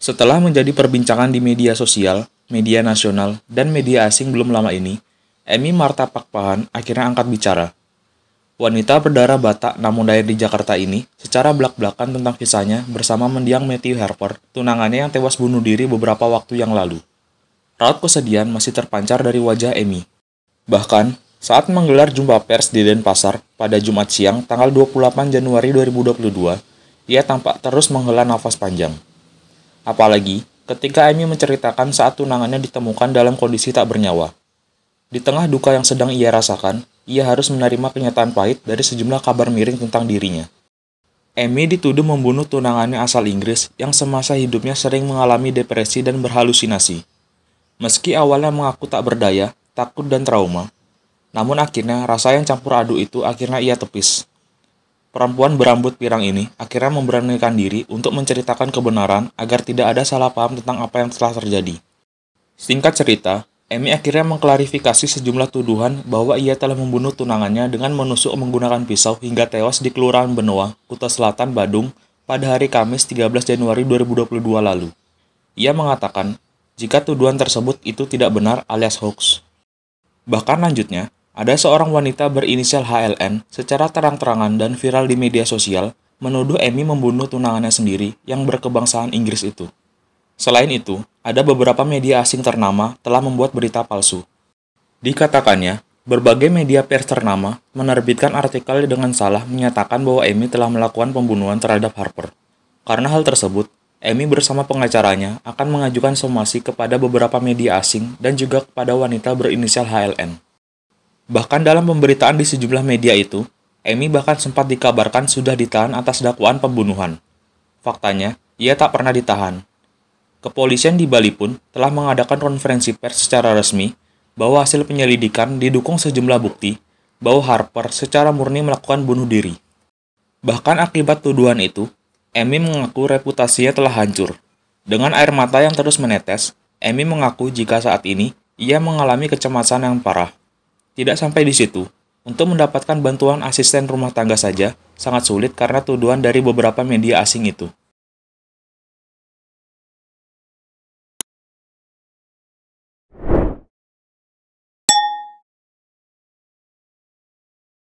Setelah menjadi perbincangan di media sosial, media nasional, dan media asing belum lama ini, Emy Marta Pakpahan akhirnya angkat bicara. Wanita berdarah Batak namun lahir di Jakarta ini secara belak-belakan tentang kisahnya bersama mendiang Matthew Harper, tunangannya yang tewas bunuh diri beberapa waktu yang lalu. Raut kesedihan masih terpancar dari wajah Emy. Bahkan, saat menggelar jumpa pers di Denpasar pada Jumat siang tanggal 28 Januari 2022, ia tampak terus menghela nafas panjang. Apalagi ketika Emy menceritakan saat tunangannya ditemukan dalam kondisi tak bernyawa. Di tengah duka yang sedang ia rasakan, ia harus menerima kenyataan pahit dari sejumlah kabar miring tentang dirinya. Emy dituduh membunuh tunangannya asal Inggris yang semasa hidupnya sering mengalami depresi dan berhalusinasi. Meski awalnya mengaku tak berdaya, takut dan trauma, namun akhirnya rasa yang campur aduk itu akhirnya ia tepis. Perempuan berambut pirang ini akhirnya memberanikan diri untuk menceritakan kebenaran agar tidak ada salah paham tentang apa yang telah terjadi. Singkat cerita, Emy akhirnya mengklarifikasi sejumlah tuduhan bahwa ia telah membunuh tunangannya dengan menusuk menggunakan pisau hingga tewas di Kelurahan Benoa, Kuta Selatan, Badung pada hari Kamis 13 Januari 2022 lalu. Ia mengatakan jika tuduhan tersebut itu tidak benar alias hoax. Bahkan lanjutnya, ada seorang wanita berinisial HLN secara terang-terangan dan viral di media sosial menuduh Emy membunuh tunangannya sendiri yang berkebangsaan Inggris itu. Selain itu, ada beberapa media asing ternama telah membuat berita palsu. Dikatakannya, berbagai media pers ternama menerbitkan artikel dengan salah menyatakan bahwa Emy telah melakukan pembunuhan terhadap Harper. Karena hal tersebut, Emy bersama pengacaranya akan mengajukan somasi kepada beberapa media asing dan juga kepada wanita berinisial HLN. Bahkan dalam pemberitaan di sejumlah media itu, Emy bahkan sempat dikabarkan sudah ditahan atas dakwaan pembunuhan. Faktanya, ia tak pernah ditahan. Kepolisian di Bali pun telah mengadakan konferensi pers secara resmi bahwa hasil penyelidikan didukung sejumlah bukti bahwa Harper secara murni melakukan bunuh diri. Bahkan akibat tuduhan itu, Emy mengaku reputasinya telah hancur. Dengan air mata yang terus menetes, Emy mengaku jika saat ini ia mengalami kecemasan yang parah. Tidak sampai di situ, untuk mendapatkan bantuan asisten rumah tangga saja sangat sulit karena tuduhan dari beberapa media asing itu.